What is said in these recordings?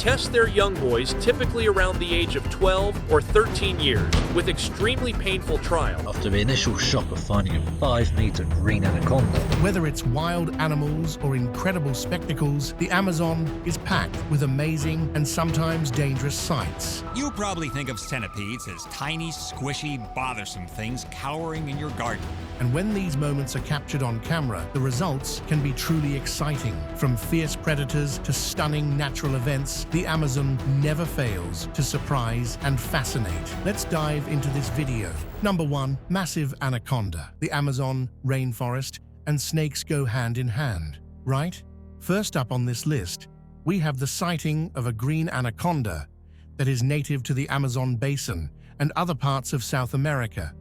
test their young boys typically around the age of 12 or 13 years with extremely painful trial. After the initial shock of finding a 5-meter green anaconda. Whether it's wild animals or incredible spectacles, the Amazon is packed with amazing and sometimes dangerous sights. You probably think of centipedes as tiny, squishy, bothersome things cowering in your garden. And when these moments are captured on camera, the results can be truly exciting. From fierce predators to stunning natural events, the Amazon never fails to surprise and fascinate. Let's dive into this video. Number 1. Massive anaconda. The Amazon, rainforest, and snakes go hand in hand, right? First up on this list, we have the sighting of a green anaconda that is native to the Amazon basin and other parts of South America.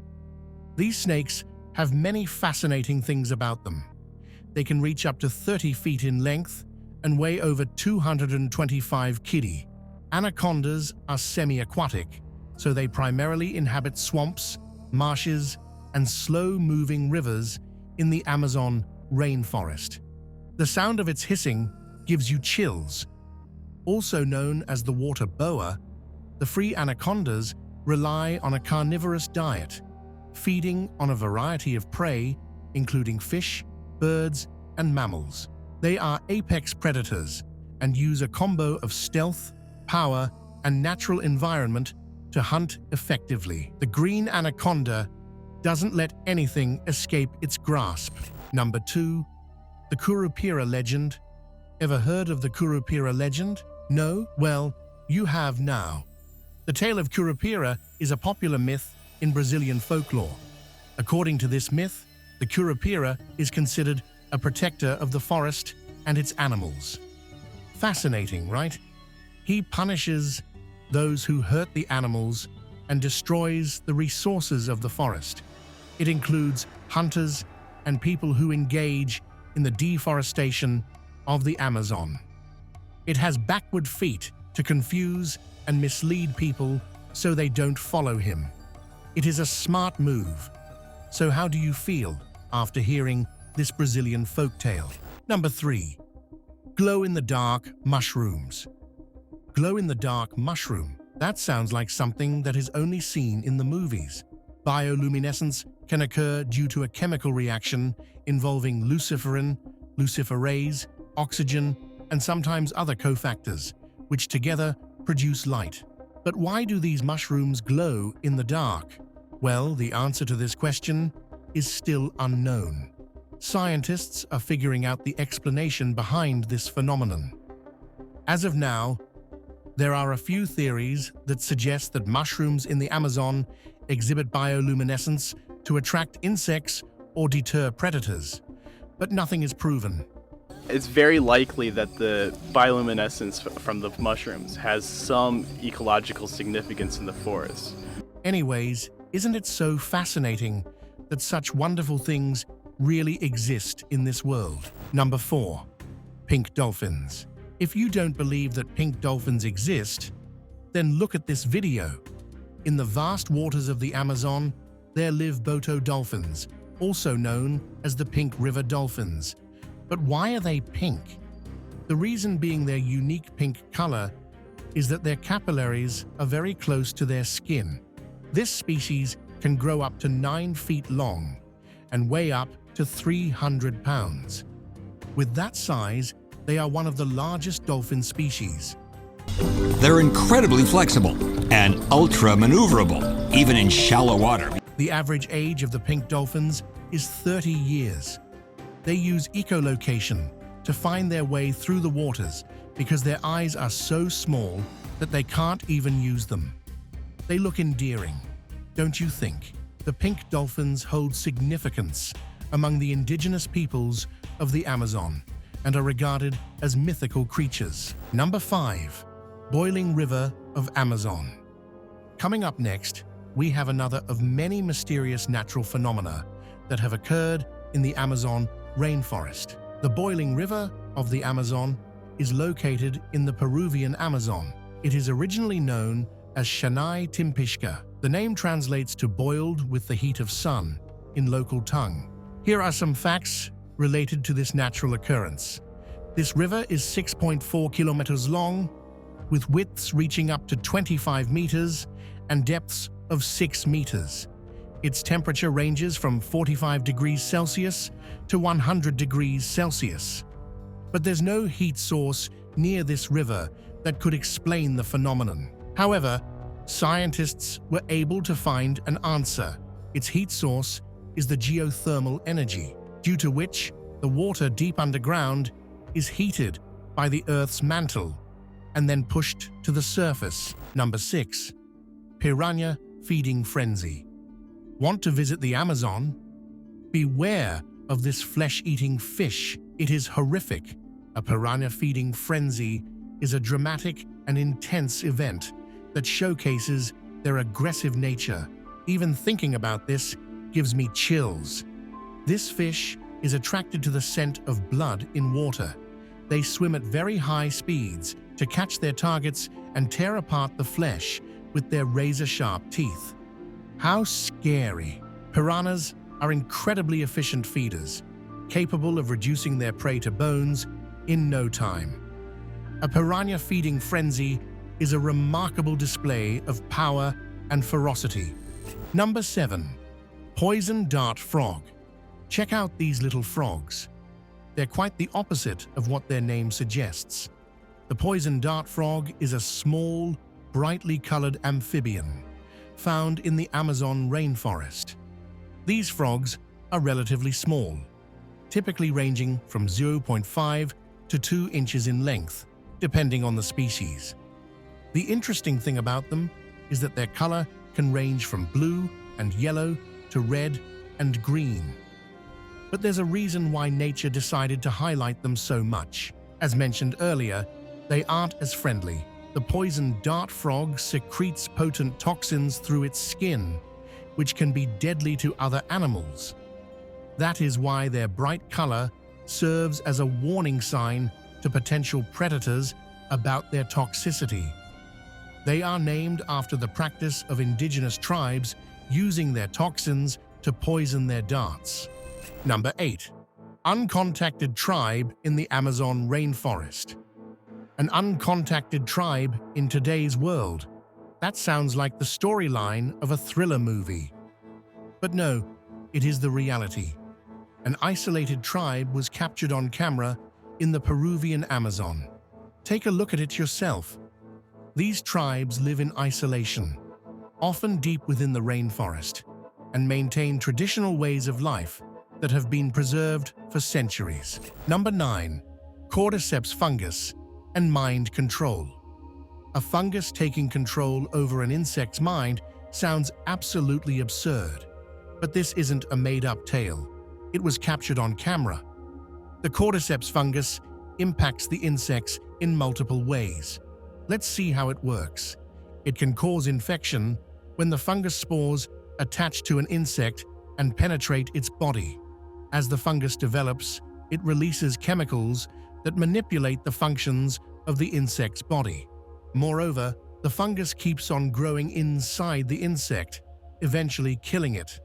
These snakes have many fascinating things about them. They can reach up to 30 feet in length and weigh over 225 kg. Anacondas are semi-aquatic, so they primarily inhabit swamps, marshes, and slow-moving rivers in the Amazon rainforest. The sound of its hissing gives you chills. Also known as the water boa, the free anacondas rely on a carnivorous diet, feeding on a variety of prey, including fish, birds, and mammals. They are apex predators and use a combo of stealth, power, and natural environment to hunt effectively. The green anaconda doesn't let anything escape its grasp. Number 2. The Kurup legend. Ever heard of the Kurup legend? No? Well, you have now. The tale of Kurup is a popular myth in Brazilian folklore. According to this myth, the Kurup is considered a protector of the forest and its animals. Fascinating, right? He punishes those who hurt the animals and destroys the resources of the forest. It includes hunters and people who engage in the deforestation of the Amazon. It has backward feet to confuse and mislead people so they don't follow him. It is a smart move. So how do you feel after hearing this Brazilian folktale? Number 3. Glow-in-the-dark mushrooms. Glow-in-the-dark mushroom. That sounds like something that is only seen in the movies. Bioluminescence can occur due to a chemical reaction involving luciferin, luciferase, oxygen, and sometimes other cofactors, which together produce light. But why do these mushrooms glow in the dark? Well, the answer to this question is still unknown. Scientists are figuring out the explanation behind this phenomenon. As of now, there are a few theories that suggest that mushrooms in the Amazon exhibit bioluminescence to attract insects or deter predators, but nothing is proven. It's very likely that the bioluminescence from the mushrooms has some ecological significance in the forest. Anyways, isn't it so fascinating that such wonderful things really exist in this world? Number 4. Pink dolphins. If you don't believe that pink dolphins exist, then look at this video. In the vast waters of the Amazon, there live Boto dolphins, also known as the pink river dolphins. But why are they pink? The reason being their unique pink color is that their capillaries are very close to their skin. This species can grow up to 9 feet long and weigh up to 300 pounds. With that size, they are one of the largest dolphin species. They're incredibly flexible and ultra-maneuverable, even in shallow water. The average age of the pink dolphins is 30 years. They use echolocation to find their way through the waters because their eyes are so small that they can't even use them. They look endearing, don't you think? The pink dolphins hold significance among the indigenous peoples of the Amazon and are regarded as mythical creatures. Number 5. Boiling River of Amazon. Coming up next, we have another of many mysterious natural phenomena that have occurred in the Amazon rainforest. The boiling river of the Amazon is located in the Peruvian Amazon. It is originally known as Shanai Timpishka. The name translates to boiled with the heat of sun in local tongue. Here are some facts related to this natural occurrence. This river is 6.4 kilometers long, with widths reaching up to 25 meters and depths of 6 meters. Its temperature ranges from 45 degrees Celsius to 100 degrees Celsius. But there's no heat source near this river that could explain the phenomenon. However, scientists were able to find an answer. Its heat source is the geothermal energy, due to which the water deep underground is heated by the Earth's mantle and then pushed to the surface. Number 6. Piranha feeding frenzy. Want to visit the Amazon? Beware of this flesh-eating fish. It is horrific. A piranha feeding frenzy is a dramatic and intense event that showcases their aggressive nature. Even thinking about this gives me chills. This fish is attracted to the scent of blood in water. They swim at very high speeds to catch their targets and tear apart the flesh with their razor-sharp teeth. How scary! Piranhas are incredibly efficient feeders, capable of reducing their prey to bones in no time. A piranha feeding frenzy is a remarkable display of power and ferocity. Number 7. Poison dart frog. Check out these little frogs. They're quite the opposite of what their name suggests. The poison dart frog is a small, brightly colored amphibian found in the Amazon rainforest. These frogs are relatively small, typically ranging from 0.5 to 2 inches in length, depending on the species. The interesting thing about them is that their color can range from blue and yellow to red and green. But there's a reason why nature decided to highlight them so much. As mentioned earlier, they aren't as friendly. The poison dart frog secretes potent toxins through its skin, which can be deadly to other animals. That is why their bright color serves as a warning sign to potential predators about their toxicity. They are named after the practice of indigenous tribes using their toxins to poison their darts. Number 8. Uncontacted tribe in the Amazon rainforest. An uncontacted tribe in today's world. That sounds like the storyline of a thriller movie. But no, it is the reality. An isolated tribe was captured on camera in the Peruvian Amazon. Take a look at it yourself. These tribes live in isolation, often deep within the rainforest, and maintain traditional ways of life that have been preserved for centuries. Number 9. Cordyceps fungus and mind control. A fungus taking control over an insect's mind sounds absolutely absurd, but this isn't a made-up tale. It was captured on camera. The cordyceps fungus impacts the insects in multiple ways. Let's see how it works. It can cause infection when the fungus spores attach to an insect and penetrate its body. As the fungus develops, it releases chemicals that manipulate the functions of the insect's body. Moreover, the fungus keeps on growing inside the insect, eventually killing it.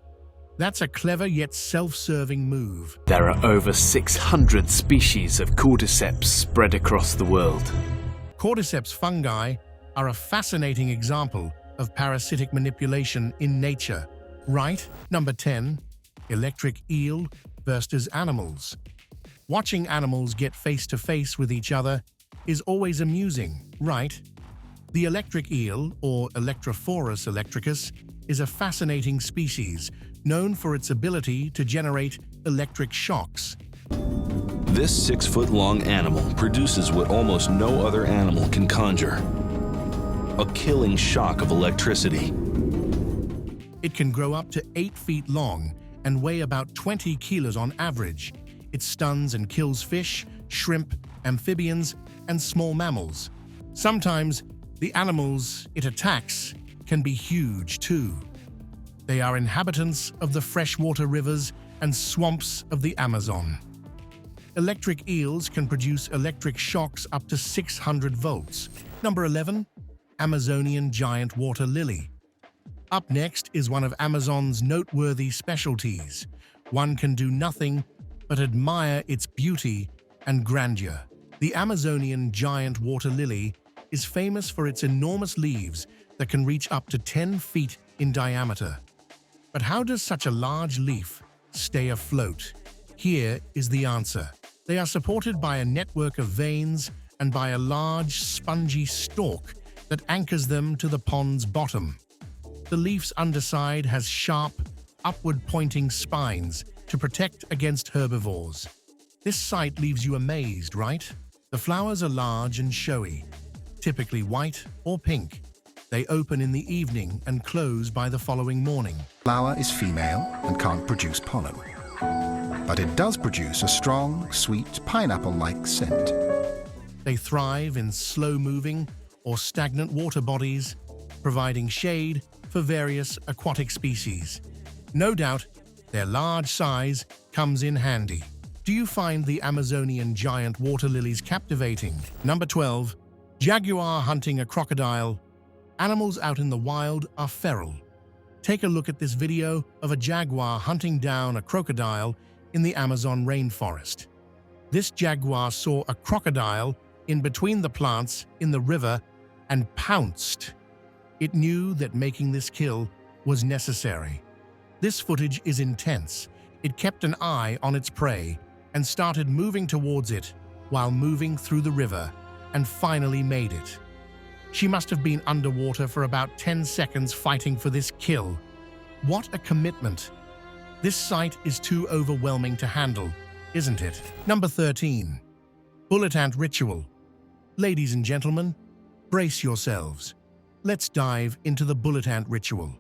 That's a clever yet self-serving move. There are over 600 species of cordyceps spread across the world. Cordyceps fungi are a fascinating example of parasitic manipulation in nature, right? Number 10. Electric eel versus animals. Watching animals get face-to-face with each other is always amusing, right? The electric eel, or Electrophorus electricus, is a fascinating species known for its ability to generate electric shocks. This 6-foot-long animal produces what almost no other animal can conjure: a killing shock of electricity. It can grow up to 8 feet long and weigh about 20 kilos on average. It stuns and kills fish, shrimp, amphibians, and small mammals. Sometimes, the animals it attacks can be huge too. They are inhabitants of the freshwater rivers and swamps of the Amazon. Electric eels can produce electric shocks up to 600 volts. Number 11. Amazonian giant water lily. Up next is one of Amazon's noteworthy specialties. One can do nothing but admire its beauty and grandeur. The Amazonian giant water lily is famous for its enormous leaves that can reach up to 10 feet in diameter. But how does such a large leaf stay afloat? Here is the answer. They are supported by a network of veins and by a large, spongy stalk that anchors them to the pond's bottom. The leaf's underside has sharp, upward-pointing spines to protect against herbivores. This sight leaves you amazed, right? The flowers are large and showy, typically white or pink. They open in the evening and close by the following morning. Flower is female and can't produce pollen, but it does produce a strong, sweet, pineapple-like scent. They thrive in slow-moving or stagnant water bodies, providing shade for various aquatic species. No doubt, their large size comes in handy. Do you find the Amazonian giant water lilies captivating? Number 12. Jaguar hunting a crocodile. Animals out in the wild are feral. Take a look at this video of a jaguar hunting down a crocodile in the Amazon rainforest. This jaguar saw a crocodile in between the plants in the river and pounced. It knew that making this kill was necessary. This footage is intense. It kept an eye on its prey and started moving towards it while moving through the river and finally made it. She must have been underwater for about 10 seconds fighting for this kill. What a commitment! This sight is too overwhelming to handle, isn't it? Number 13. Bullet ant ritual. Ladies and gentlemen, brace yourselves. Let's dive into the bullet ant ritual.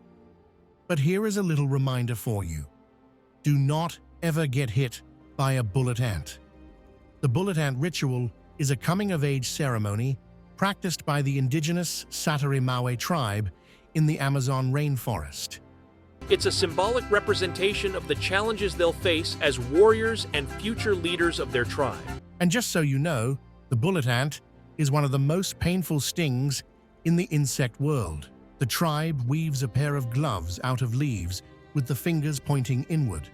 But here is a little reminder for you. Do not ever get hit by a bullet ant. The bullet ant ritual is a coming-of-age ceremony practiced by the indigenous Satarimawe tribe in the Amazon rainforest. It's a symbolic representation of the challenges they'll face as warriors and future leaders of their tribe. And just so you know, the bullet ant is one of the most painful stings in the insect world. The tribe weaves a pair of gloves out of leaves with the fingers pointing inward.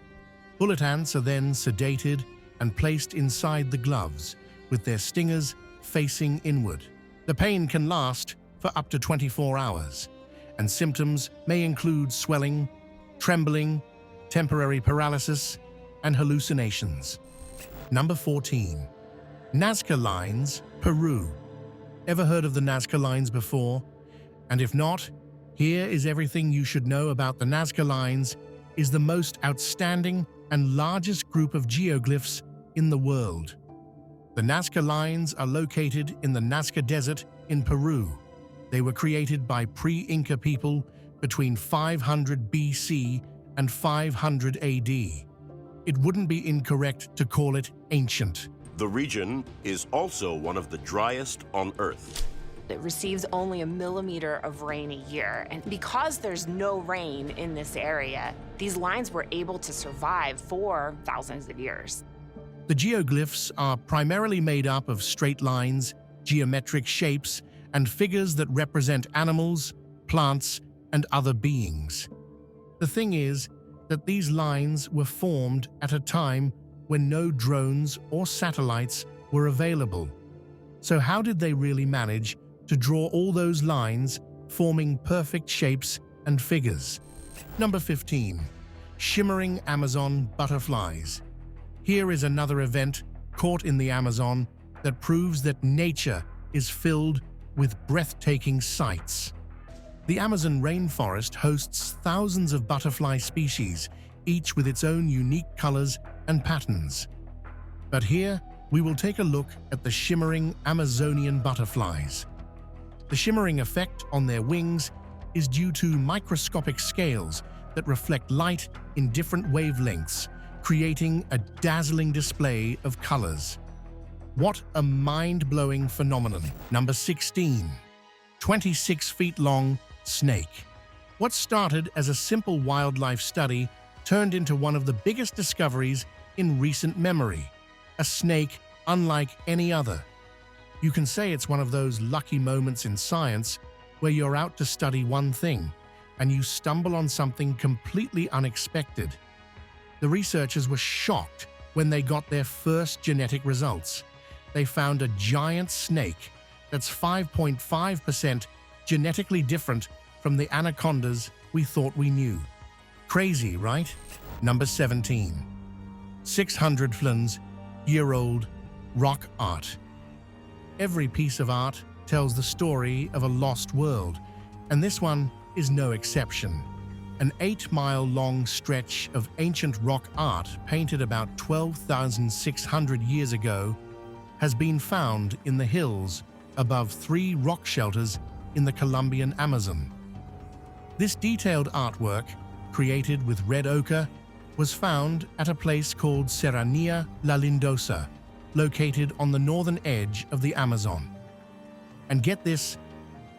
Bullet ants are then sedated and placed inside the gloves with their stingers facing inward. The pain can last for up to 24 hours, and symptoms may include swelling, trembling, temporary paralysis, and hallucinations. Number 14. Nazca Lines, Peru. Ever heard of the Nazca Lines before? And if not, here is everything you should know about the Nazca Lines. Is the most outstanding and largest group of geoglyphs in the world. The Nazca Lines are located in the Nazca Desert in Peru. They were created by pre-Inca people between 500 BC and 500 AD. It wouldn't be incorrect to call it ancient. The region is also one of the driest on Earth. It receives only a millimeter of rain a year, and because there's no rain in this area, these lines were able to survive for thousands of years. The geoglyphs are primarily made up of straight lines, geometric shapes, and figures that represent animals, plants, and other beings. The thing is that these lines were formed at a time when no drones or satellites were available. So how did they really manage to draw all those lines, forming perfect shapes and figures? Number 15. Shimmering Amazon butterflies. Here is another event caught in the Amazon that proves that nature is filled with breathtaking sights. The Amazon rainforest hosts thousands of butterfly species, each with its own unique colors and patterns. But here, we will take a look at the shimmering Amazonian butterflies. The shimmering effect on their wings is due to microscopic scales that reflect light in different wavelengths, creating a dazzling display of colors. What a mind-blowing phenomenon. Number 16. 26 feet long snake. What started as a simple wildlife study turned into one of the biggest discoveries in recent memory. A snake unlike any other. You can say it's one of those lucky moments in science where you're out to study one thing and you stumble on something completely unexpected. The researchers were shocked when they got their first genetic results. They found a giant snake that's 5.5% genetically different from the anacondas we thought we knew. Crazy, right? Number 17. 600 flins year-old rock art. Every piece of art tells the story of a lost world, and this one is no exception. An 8-mile-long stretch of ancient rock art painted about 12,600 years ago has been found in the hills above 3 rock shelters in the Colombian Amazon. This detailed artwork, created with red ochre, was found at a place called Serranía La Lindosa, located on the northern edge of the Amazon. And get this,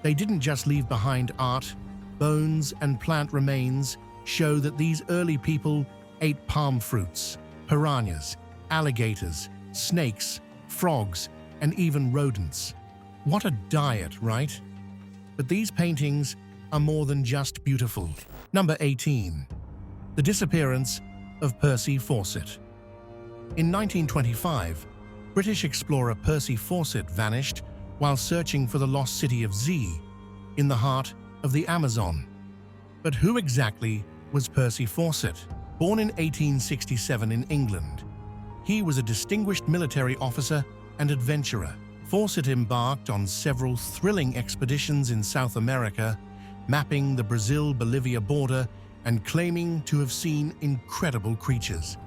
they didn't just leave behind art. Bones and plant remains show that these early people ate palm fruits, piranhas, alligators, snakes, frogs, and even rodents. What a diet, right? But these paintings are more than just beautiful. Number 18. The disappearance of Percy Fawcett. In 1925, British explorer Percy Fawcett vanished while searching for the lost city of Z in the heart of the Amazon. But who exactly was Percy Fawcett? Born in 1867 in England, he was a distinguished military officer and adventurer. Fawcett embarked on several thrilling expeditions in South America, mapping the Brazil-Bolivia border and claiming to have seen incredible creatures.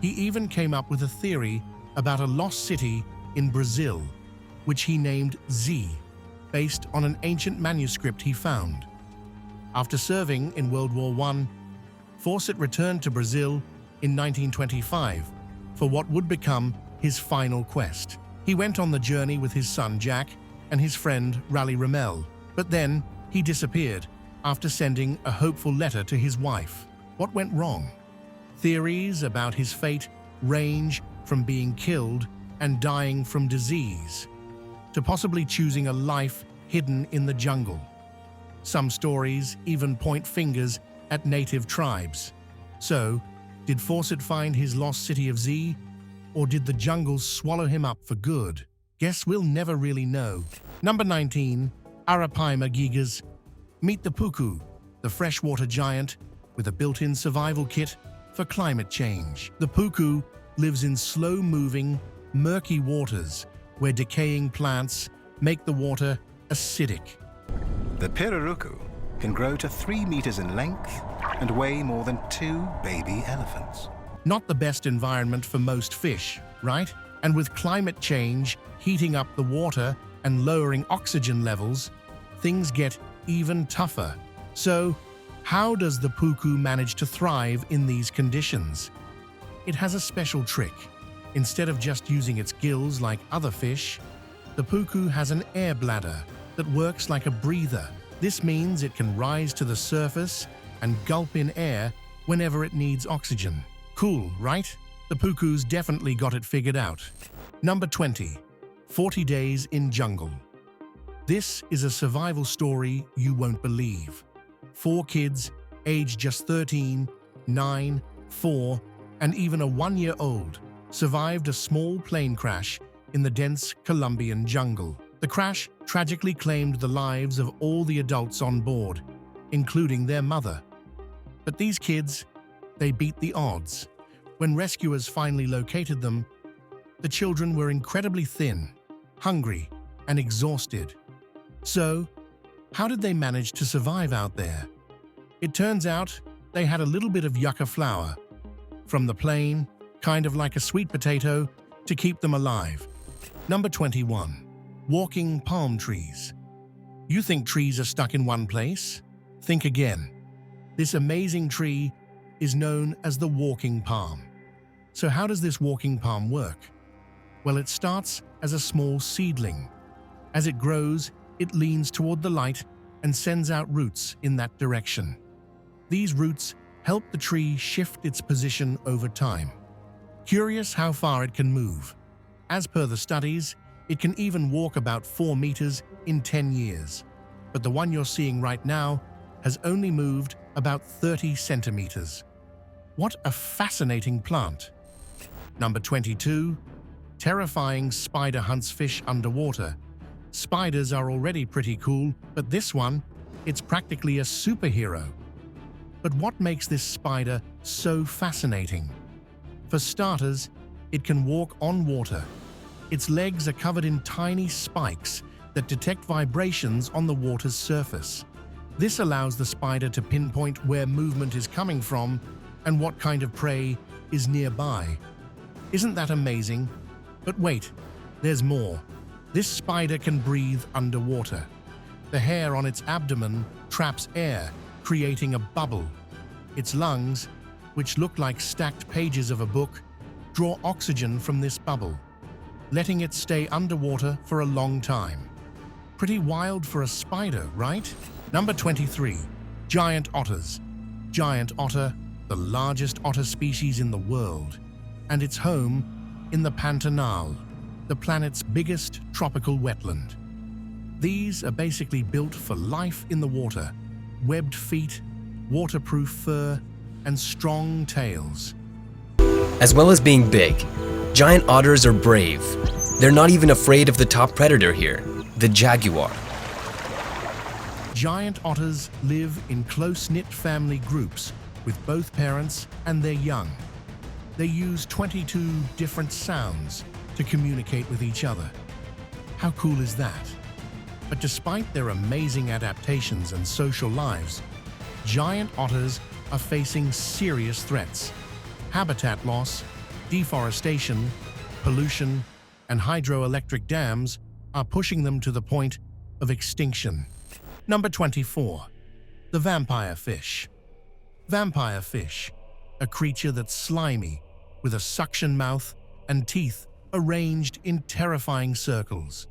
He even came up with a theory about a lost city in Brazil, which he named Z, based on an ancient manuscript he found. After serving in World War I, Fawcett returned to Brazil in 1925 for what would become his final quest. He went on the journey with his son Jack and his friend Raleigh Ramel, but then he disappeared after sending a hopeful letter to his wife. What went wrong? Theories about his fate range from being killed and dying from disease to possibly choosing a life hidden in the jungle. Some stories even point fingers at native tribes. So, did Fawcett find his lost city of Z, or did the jungle swallow him up for good? Guess we'll never really know. Number 19. Arapaima gigas. Meet the puku, the freshwater giant with a built-in survival kit for climate change. The puku lives in slow-moving, murky waters where decaying plants make the water acidic. The pirarucu can grow to 3 meters in length and weigh more than 2 baby elephants. Not the best environment for most fish, right? And with climate change heating up the water and lowering oxygen levels, things get even tougher. So, how does the puku manage to thrive in these conditions? It has a special trick. Instead of just using its gills like other fish, the puku has an air bladder that works like a breather. This means it can rise to the surface and gulp in air whenever it needs oxygen. Cool, right? The puku's definitely got it figured out. Number 20. 40 Days in Jungle. This is a survival story you won't believe. 4 kids, aged just 13, 9, 4, and even a 1-year-old, survived a small plane crash in the dense Colombian jungle. The crash tragically claimed the lives of all the adults on board, including their mother. But these kids, they beat the odds. When rescuers finally located them, the children were incredibly thin, hungry, and exhausted. So, how did they manage to survive out there? It turns out they had a little bit of yucca flour from the plain, kind of like a sweet potato, to keep them alive. Number 21. Walking palm trees. You think trees are stuck in one place? Think again. This amazing tree is known as the walking palm. So how does this walking palm work? Well, it starts as a small seedling. As it grows, it leans toward the light and sends out roots in that direction. These roots help the tree shift its position over time. Curious how far it can move. As per the studies, it can even walk about 4 meters in 10 years. But the one you're seeing right now has only moved about 30 centimeters. What a fascinating plant. Number 22. Terrifying spider hunts fish underwater. Spiders are already pretty cool, but this one, it's practically a superhero. But what makes this spider so fascinating? For starters, it can walk on water. Its legs are covered in tiny spikes that detect vibrations on the water's surface. This allows the spider to pinpoint where movement is coming from and what kind of prey is nearby. Isn't that amazing? But wait, there's more. This spider can breathe underwater. The hair on its abdomen traps air, creating a bubble. Its lungs, which look like stacked pages of a book, draw oxygen from this bubble, letting it stay underwater for a long time. Pretty wild for a spider, right? Number 23. Giant otters. Giant otter, the largest otter species in the world, and its home in the Pantanal, the planet's biggest tropical wetland. These are basically built for life in the water. Webbed feet, waterproof fur, and strong tails. As well as being big, giant otters are brave. They're not even afraid of the top predator here, the jaguar. Giant otters live in close-knit family groups with both parents and their young. They use 22 different sounds to communicate with each other. How cool is that? But despite their amazing adaptations and social lives, giant otters are facing serious threats. Habitat loss, deforestation, pollution, and hydroelectric dams are pushing them to the point of extinction. Number 24. The vampire fish. Vampire fish, a creature that's slimy, with a suction mouth and teeth arranged in terrifying circles.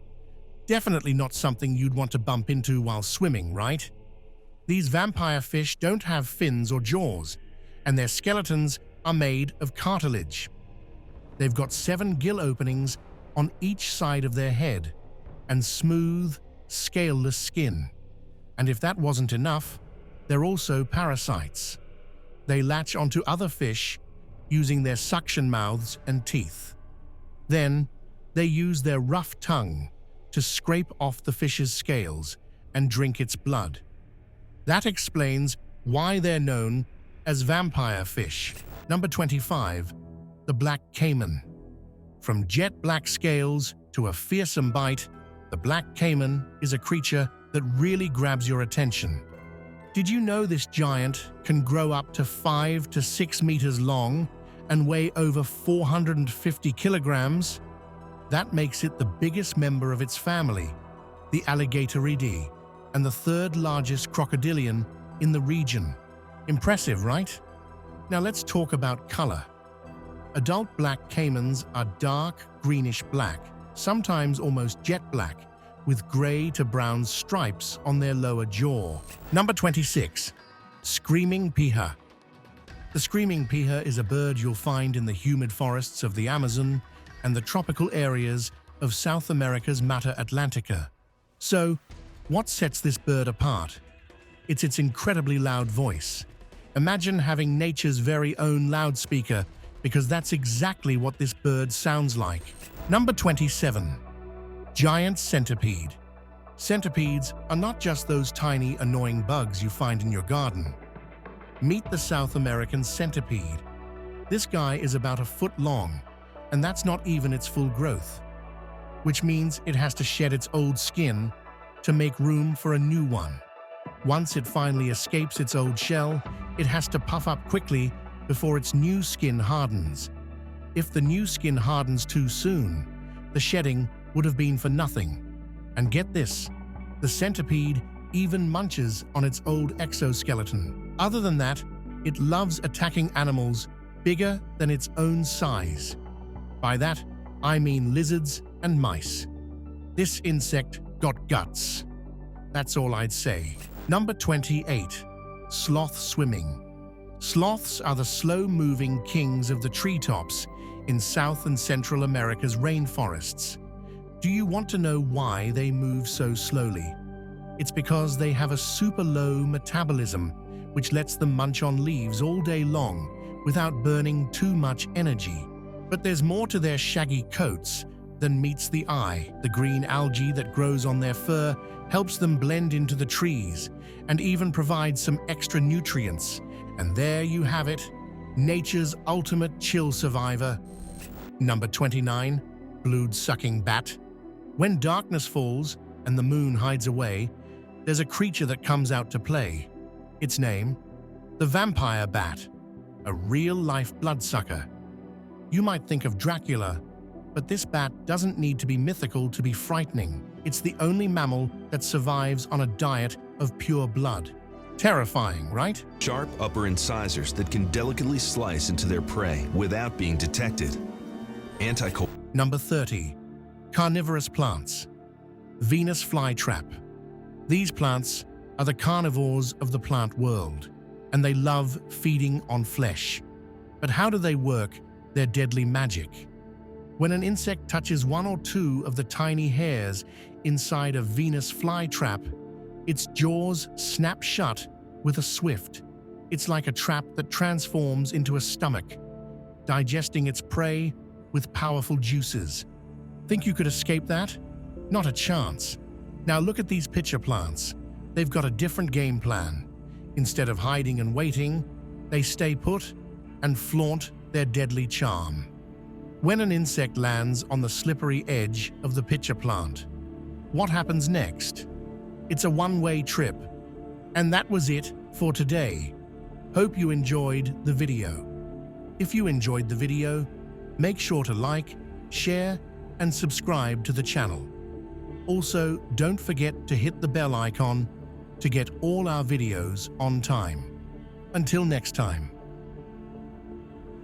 Definitely not something you'd want to bump into while swimming, right? These vampire fish don't have fins or jaws, and their skeletons are made of cartilage. They've got 7 gill openings on each side of their head, and smooth, scaleless skin. And if that wasn't enough, they're also parasites. They latch onto other fish using their suction mouths and teeth. Then, they use their rough tongue to scrape off the fish's scales and drink its blood. That explains why they're known as vampire fish. Number 25. The black caiman. From jet black scales to a fearsome bite, the black caiman is a creature that really grabs your attention. Did you know this giant can grow up to 5 to 6 meters long and weigh over 450 kilograms? That makes it the biggest member of its family, the Alligatoridae, and the 3rd largest crocodilian in the region. Impressive, right? Now let's talk about color. Adult black caimans are dark greenish black, sometimes almost jet black, with gray to brown stripes on their lower jaw. Number 26. Screaming piha. The screaming piha is a bird you'll find in the humid forests of the Amazon and the tropical areas of South America's Mata Atlantica. So, what sets this bird apart? It's its incredibly loud voice. Imagine having nature's very own loudspeaker, because that's exactly what this bird sounds like. Number 27. Giant centipede. Centipedes are not just those tiny, annoying bugs you find in your garden. Meet the South American centipede. This guy is about 1 foot long, and that's not even its full growth, which means it has to shed its old skin to make room for a new one. Once it finally escapes its old shell, it has to puff up quickly before its new skin hardens. If the new skin hardens too soon, the shedding would have been for nothing. And get this, the centipede even munches on its old exoskeleton. Other than that, it loves attacking animals bigger than its own size. By that, I mean lizards and mice. This insect got guts. That's all I'd say. Number 28. Sloth swimming. Sloths are the slow-moving kings of the treetops in South and Central America's rainforests. Do you want to know why they move so slowly? It's because they have a super low metabolism, which lets them munch on leaves all day long without burning too much energy. But there's more to their shaggy coats than meets the eye. The green algae that grows on their fur helps them blend into the trees and even provides some extra nutrients. And there you have it, nature's ultimate chill survivor. Number 29, blood-sucking bat. When darkness falls and the moon hides away, there's a creature that comes out to play. Its name, the vampire bat, a real-life bloodsucker. You might think of Dracula, but this bat doesn't need to be mythical to be frightening. It's the only mammal that survives on a diet of pure blood. Terrifying, right? Sharp upper incisors that can delicately slice into their prey without being detected. Number 30. Carnivorous plants. Venus flytrap. These plants are the carnivores of the plant world, and they love feeding on flesh. But how do they work their deadly magic? When an insect touches one or two of the tiny hairs inside a Venus flytrap, its jaws snap shut with a swift. It's like a trap that transforms into a stomach, digesting its prey with powerful juices. Think you could escape that? Not a chance. Now look at these pitcher plants. They've got a different game plan. Instead of hiding and waiting, they stay put and flaunt their deadly charm. When an insect lands on the slippery edge of the pitcher plant, what happens next? It's a one-way trip. And that was it for today. Hope you enjoyed the video. If you enjoyed the video, make sure to like, share, and subscribe to the channel. Also, don't forget to hit the bell icon to get all our videos on time. Until next time.